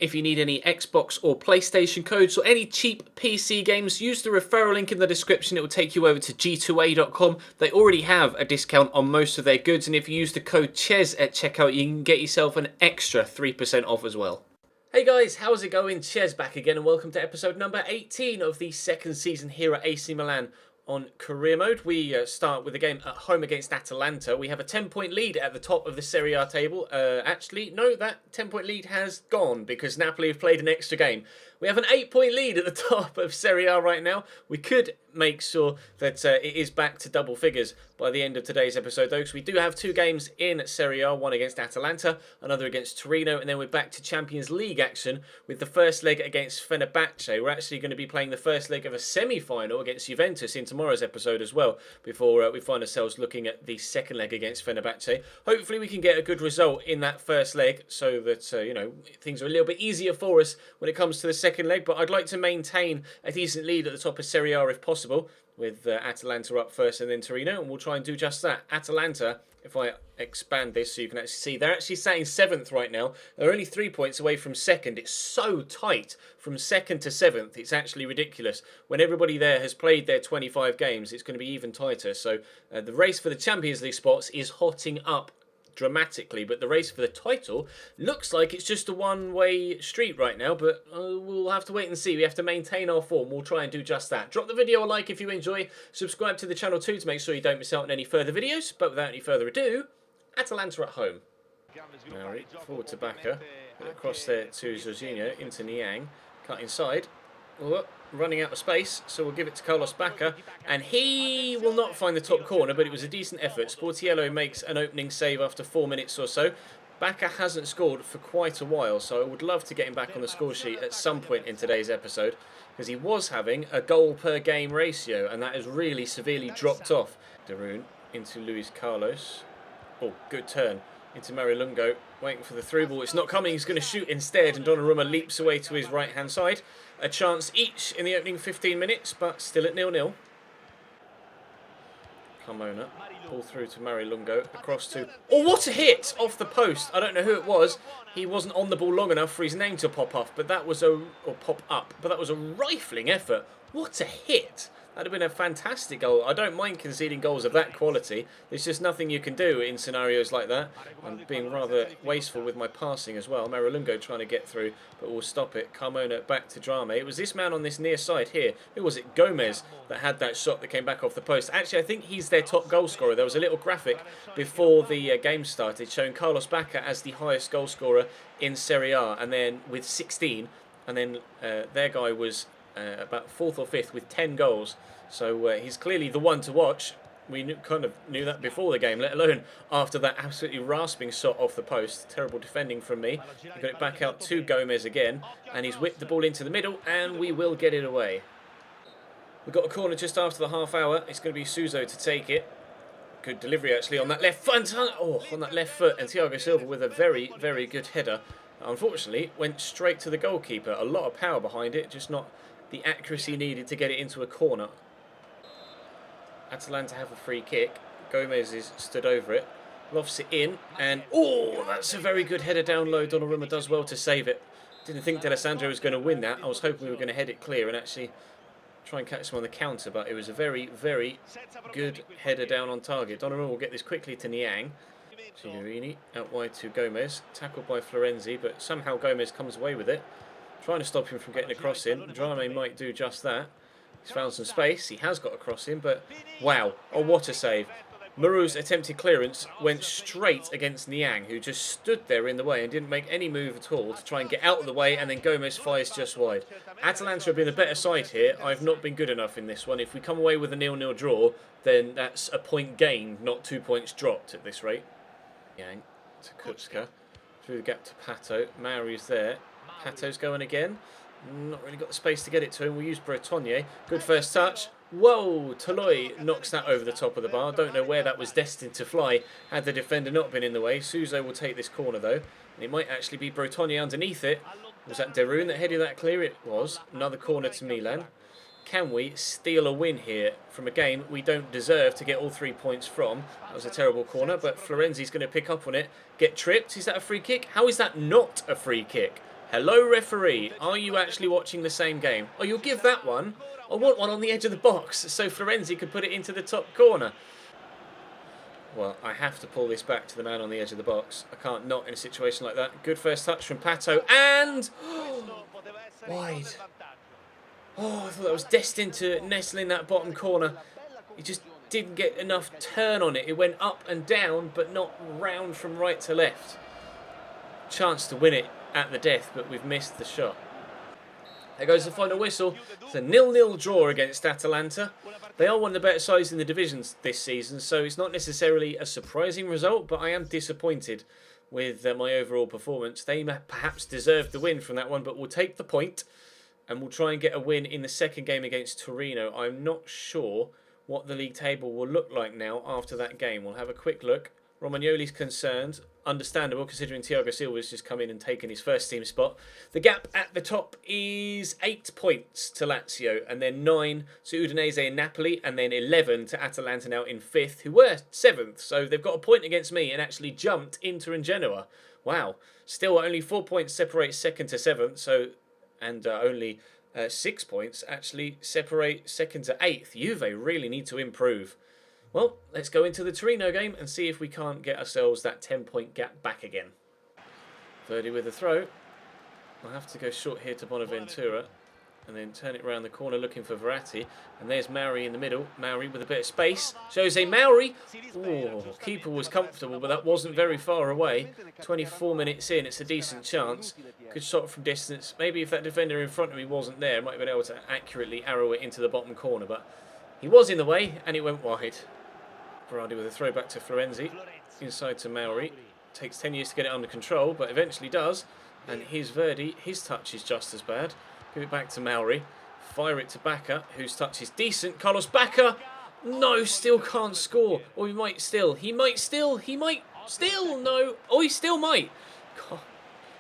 If you need any Xbox or PlayStation codes or any cheap PC games, use the referral link in the description. It will take you over to g2a.com. They already have a discount on most of their goods, and if you use the code CHES at checkout, you can get yourself an extra 3% off as well. Hey guys, how's it going? Ches back again, and welcome to episode number 18 of the second season here at AC Milan on career mode. We start with a game at home against Atalanta. We have a 10-point lead at the top of the Serie A table. Actually, no, that 10-point lead has gone because Napoli have played an extra game. We have an 8-point lead at the top of Serie A right now. We could make sure that it is back to double figures by the end of today's episode, though, because we do have two games in Serie A, one against Atalanta, another against Torino, and then we're back to Champions League action with the first leg against Fenerbache. We're actually going to be playing the first leg of a semi-final against Juventus in tomorrow's episode as well, before we find ourselves looking at the second leg against Fenerbahce. Hopefully we can get a good result in that first leg so that, things are a little bit easier for us when it comes to the second leg, but I'd like to maintain a decent lead at the top of Serie A if possible, with Atalanta up first and then Torino, and we'll try and do just that. Atalanta, if I expand this so you can actually see, they're actually sat in 7th right now. They're only 3 points away from second. It's so tight from 2nd to 7th. It's actually ridiculous. When everybody there has played their 25 games, it's going to be even tighter. So the race for the Champions League spots is hotting up dramatically, but the race for the title looks like it's just a one-way street right now, but we'll have to wait and see. We have to maintain our form. We'll try and do just that. Drop the video a like if you enjoy. Subscribe to the channel too to make sure you don't miss out on any further videos. But without any further ado, Atalanta at home. Now, forward to BACCA, across there to Jorginho, into Niang, cut inside. Running out of space, so we'll give it to Carlos Bacca, and he will not find the top corner, but it was a decent effort. Sportiello makes an opening save after 4 minutes or so. Bacca hasn't scored for quite a while, so I would love to get him back on the score sheet at some point in today's episode, because he was having a goal per game ratio, and that has really severely dropped off. Darun into Luis Carlos. Oh, good turn into Marilungo, waiting for the through ball. It's not coming, he's going to shoot instead, and Donnarumma leaps away to his right-hand side. A chance each in the opening 15 minutes, but still at 0-0. Carmona, pull through to Marilungo, across to... Oh, what a hit! Off the post. I don't know who it was. He wasn't on the ball long enough for his name to pop off, but that was a... or pop up. But that was a rifling effort. What a hit! That'd have been a fantastic goal. I don't mind conceding goals of that quality. There's just nothing you can do in scenarios like that. I'm being rather wasteful with my passing as well. Marilungo trying to get through, but we'll stop it. Carmona back to Drame. It was this man on this near side here. Who was it? Gomez that had that shot that came back off the post. Actually, I think he's their top goal scorer. There was a little graphic before the game started showing Carlos Bacca as the highest goal scorer in Serie A, and then with 16, and then their guy was about 4th or 5th with 10 goals. So he's clearly the one to watch. We kind of knew that before the game, let alone after that absolutely rasping shot off the post. Terrible defending from me. He got it back out to Gomez again, and he's whipped the ball into the middle, and we will get it away. We've got a corner just after the half hour. It's going to be Suso to take it. Good delivery actually on that left foot. Oh, on that left foot, and Thiago Silva with a very, very good header. Unfortunately, went straight to the goalkeeper. A lot of power behind it, just not the accuracy needed to get it into a corner. Atalanta have a free kick. Gomez is stood over it. Lofts it in, and oh, that's a very good header down low. Donnarumma does well to save it. Didn't think D'Alessandro was going to win that. I was hoping we were going to head it clear and actually try and catch him on the counter, but it was a very, very good header down on target. Donnarumma will get this quickly to Niang. Signorini out wide to Gomez. Tackled by Florenzi, but somehow Gomez comes away with it. Trying to stop him from getting a cross in. Drame might do just that. He's found some space. He has got a cross in, but wow. Oh, what a save. Maru's attempted clearance went straight against Niang, who just stood there in the way and didn't make any move at all to try and get out of the way, and then Gomez fires just wide. Atalanta have been the better side here. I've not been good enough in this one. If we come away with a 0-0 draw, then that's a point gained, not 2 points dropped at this rate. Niang to Kutska. Through the gap to Pato. Mauri's there. Pato's going again. Not really got the space to get it to him. We'll use Bretonnier. Good first touch. Whoa! Toloi knocks that over the top of the bar. Don't know where that was destined to fly had the defender not been in the way. Suso will take this corner though. And it might actually be Bretonnier underneath it. Was that Darun that headed that clear? It was. Another corner to Milan. Can we steal a win here from a game we don't deserve to get all 3 points from? That was a terrible corner, but Florenzi's going to pick up on it. Get tripped. Is that a free kick? How is that not a free kick? Hello, referee. Are you actually watching the same game? Oh, you'll give that one. I want one on the edge of the box so Florenzi could put it into the top corner. Well, I have to pull this back to the man on the edge of the box. I can't not in a situation like that. Good first touch from Pato, and wide. Oh, I thought that was destined to nestle in that bottom corner. He just didn't get enough turn on it. It went up and down, but not round from right to left. Chance to win it at the death, but we've missed the shot. There goes the final whistle. It's a 0-0 draw against Atalanta. They are one of the better sides in the divisions this season, so it's not necessarily a surprising result, but I am disappointed with my overall performance. They perhaps deserved the win from that one, but we'll take the point and we'll try and get a win in the second game against Torino. I'm not sure what the league table will look like now after that game. We'll have a quick look. Romagnoli's concerned. Understandable, considering Thiago Silva's just come in and taken his first team spot. The gap at the top is 8 points to Lazio, and then 9 to Udinese and Napoli, and then 11 to Atalanta now in 5th, who were 7th. So they've got a point against me and actually jumped Inter and Genoa. Wow. Still only 4 points separate 2nd to 7th, so and only 6 points actually separate 2nd to 8th. Juve really need to improve. Well, let's go into the Torino game and see if we can't get ourselves that 10-point gap back again. Verdi with a throw. I'll have to go short here to Bonaventura and then turn it around the corner looking for Verratti. And there's Mauri in the middle. Mauri with a bit of space. Jose Mauri. Oh, keeper was comfortable, but that wasn't very far away. 24 minutes in, it's a decent chance. Good shot from distance. Maybe if that defender in front of me wasn't there, I might have been able to accurately arrow it into the bottom corner, but he was in the way and it went wide. Berardi with a throw back to Florenzi, inside to Mauri. Takes 10 years to get it under control, but eventually does. And here's Verdi. His touch is just as bad. Give it back to Mauri. Fire it to BACCA, whose touch is decent. Carlos BACCA! No, still can't score. Or he might still. He might still. No. Oh, he still might.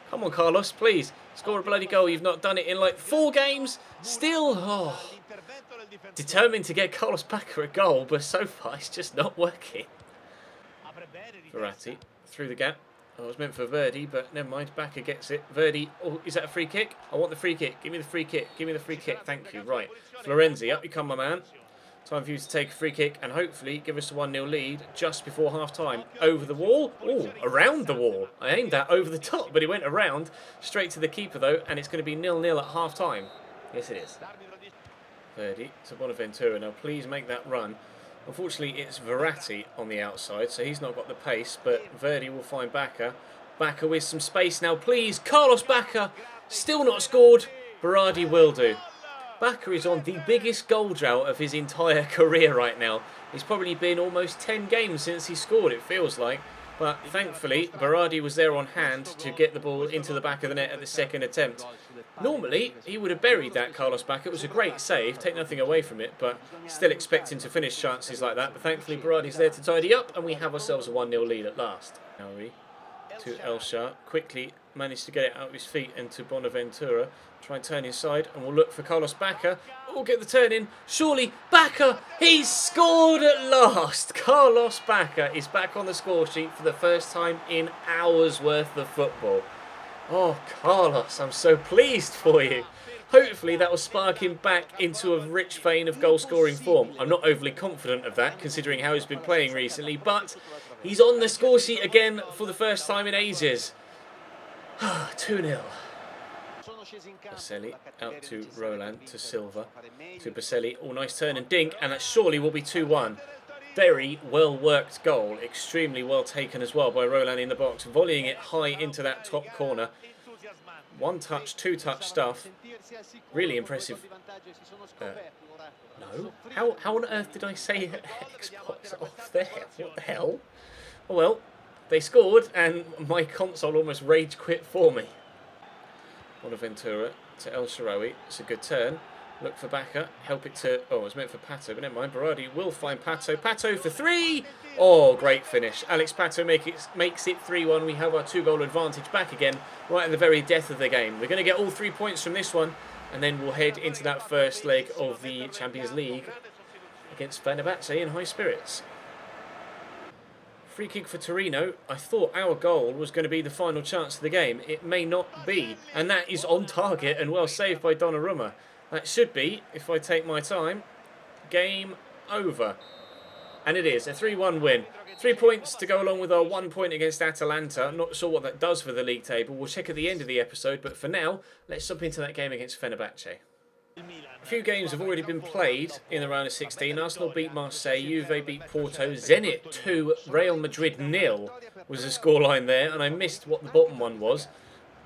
Come on, Carlos, please. Score a bloody goal. You've not done it in like 4 games. Still. Oh. Determined to get Carlos BACCA a goal, but so far it's just not working. Verratti through the gap. Oh, it was meant for Verdi, but never mind. BACCA gets it. Verdi. Oh, is that a free kick? I want the free kick. Give me the free kick. Give me the free kick. Thank you. Right. Florenzi, up you come, my man. Time for you to take a free kick and hopefully give us a 1-0 lead just before half-time. Over the wall. Oh, around the wall. I aimed that over the top, but it went around. Straight to the keeper, though, and it's going to be 0-0 at half-time. Yes, it is. Verdi to Bonaventura. Now, please make that run. Unfortunately, it's Verratti on the outside, so he's not got the pace, but Verdi will find BACCA. BACCA with some space now, please. Carlos BACCA, still not scored. Berardi will do. BACCA is on the biggest goal drought of his entire career right now. It's probably been almost 10 games since he scored, it feels like. But thankfully, Berardi was there on hand to get the ball into the back of the net at the second attempt. Normally, he would have buried that, Carlos BACCA. It was a great save, take nothing away from it, but still expecting to finish chances like that. But thankfully, Berardi's there to tidy up, and we have ourselves a 1-0 lead at last. Mauri to Elshar, quickly managed to get it out of his feet and to Bonaventura. Try and turn inside, and we'll look for Carlos BACCA. Oh, get the turn in. Surely, BACCA, he's scored at last. Carlos BACCA is back on the score sheet for the first time in hours worth of football. Oh, Carlos, I'm so pleased for you. Hopefully that will spark him back into a rich vein of goal-scoring form. I'm not overly confident of that, considering how he's been playing recently, but he's on the score sheet again for the first time in ages. 2-0. Baselli out to Roland, to Silva, to Baselli. Oh, nice turn and dink, and that surely will be 2-1. Very well worked goal, extremely well taken as well by Roland in the box, volleying it high into that top corner. 1-touch, 2-touch stuff. Really impressive. No? How on earth did I say Xbox off there? What the hell? Oh well, they scored and my console almost rage quit for me. Bonaventura to El Shaarawy. It's a good turn. Look for BACCA. Help it to... Oh, it was meant for Pato, but never mind. Berardi will find Pato. Pato for 3! Oh, great finish. Alex Pato makes it 3-1. We have our 2-goal advantage back again, right in the very death of the game. We're going to get all 3 points from this one, and then we'll head into that first leg of the Champions League against Fenerbache in high spirits. Free kick for Torino. I thought our goal was going to be the final chance of the game. It may not be. And that is on target and well saved by Donnarumma. That should be, if I take my time, game over. And it is a 3-1 win. 3 points to go along with our 1 point against Atalanta. I'm not sure what that does for the league table. We'll check at the end of the episode. But for now, let's jump into that game against Fenerbache. A few games have already been played in the round of 16. Arsenal beat Marseille, Juve beat Porto, Zenit 2, Real Madrid 0 was the scoreline there, and I missed what the bottom one was.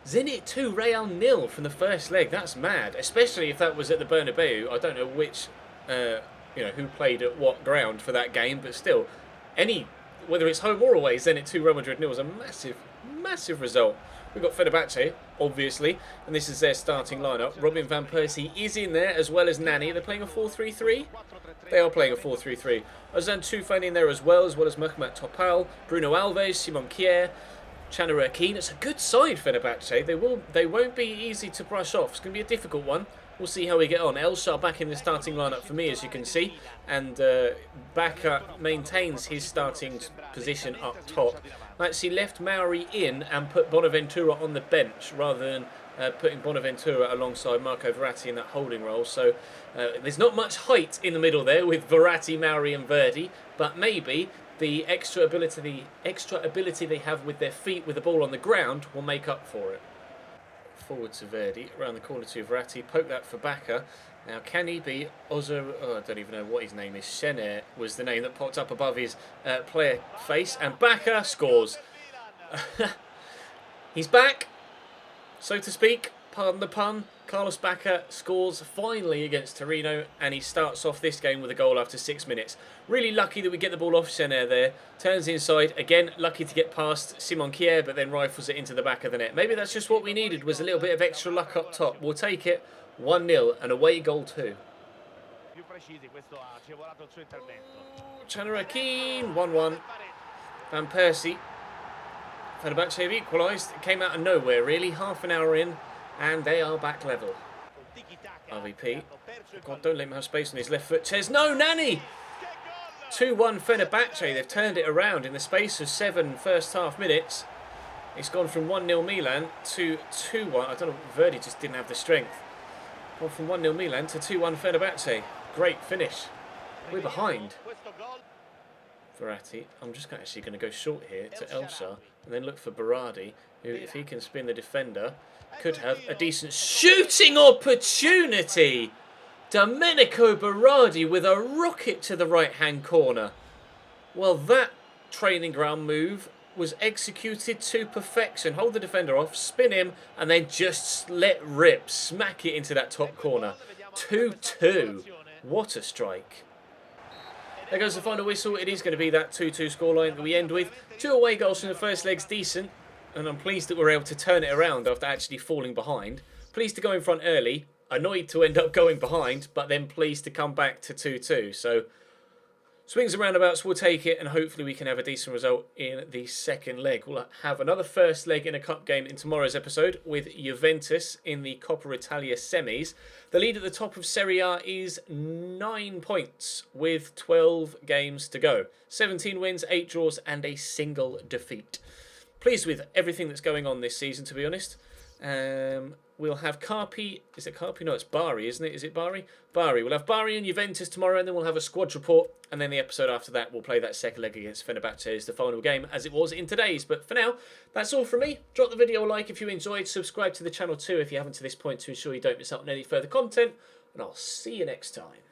Zenit 2, Real 0 from the first leg. That's mad, especially if that was at the Bernabeu. I don't know which, who played at what ground for that game, but still, whether it's home or away, Zenit 2, Real Madrid 0 was a massive, massive result. We've got Fenerbahce, obviously, and this is their starting lineup. Robin van Persie is in there, as well as Nani. They're playing a 4-3-3? They are playing a 4-3-3. Ozan Tufan in there as well as Mehmet Topal, Bruno Alves, Simon Kjær, Chesnoid Gaming. It's a good side, Fenerbahce. They won't be easy to brush off. It's going to be a difficult one. We'll see how we get on. Elshar back in the starting lineup for me, as you can see. And BACCA maintains his starting position up top. Let's see, left Mauri in and put Bonaventura on the bench rather than putting Bonaventura alongside Marco Verratti in that holding role. So there's not much height in the middle there with Verratti, Mauri and Verdi. But maybe the extra ability they have with their feet with the ball on the ground will make up for it. Forward to Verdi, around the corner to Verratti, poke that for BACCA. Now, can he be I don't even know what his name is. Chesnoid was the name that popped up above his player face, and BACCA scores. He's back, so to speak, pardon the pun. Carlos BACCA scores finally against Torino, and he starts off this game with a goal after 6 minutes. Really lucky that we get the ball off Chesnoid there. Turns inside, again, lucky to get past Simon Kjær, but then rifles it into the back of the net. Maybe that's just what we needed, was a little bit of extra luck up top. We'll take it. 1-0, and away goal 2. Chesnoid Gaming, 1-1. Van Persie. Fenerbahce have equalised. It came out of nowhere, really. Half an hour in. And they are back level. RVP. God, don't let him have space on his left foot. No, Nani! 2-1 Fenerbahce. They've turned it around in the space of 7 first half minutes. It's gone from 1-0 Milan to 2-1. I don't know, Verdi just didn't have the strength. Gone from 1-0 Milan to 2-1 Fenerbahce. Great finish. We're behind. Verratti. I'm just actually going to go short here to Elshar and then look for Berardi, who, if he can spin the defender, could have a decent shooting opportunity. Domenico Berardi with a rocket to the right-hand corner. Well, that training ground move was executed to perfection. Hold the defender off, spin him, and then just let rip. Smack it into that top corner. 2-2. What a strike. There goes the final whistle. It is going to be that 2-2 scoreline that we end with. 2 away goals from the first leg's decent. And I'm pleased that we're able to turn it around after actually falling behind. Pleased to go in front early. Annoyed to end up going behind, but then pleased to come back to 2-2. So, swings and roundabouts, we'll take it, and hopefully we can have a decent result in the second leg. We'll have another first leg in a cup game in tomorrow's episode with Juventus in the Coppa Italia semis. The lead at the top of Serie A is 9 points with 12 games to go. 17 wins, 8 draws, and a single defeat. Pleased with everything that's going on this season, to be honest. We'll have Carpi. Is it Carpi? No, it's Bari, isn't it? Is it Bari? Bari. We'll have Bari and Juventus tomorrow, and then we'll have a squad report. And then the episode after that, we'll play that second leg against Fenerbahce as the final game, as it was in today's. But for now, that's all from me. Drop the video a like if you enjoyed. Subscribe to the channel too if you haven't to this point to ensure you don't miss out on any further content. And I'll see you next time.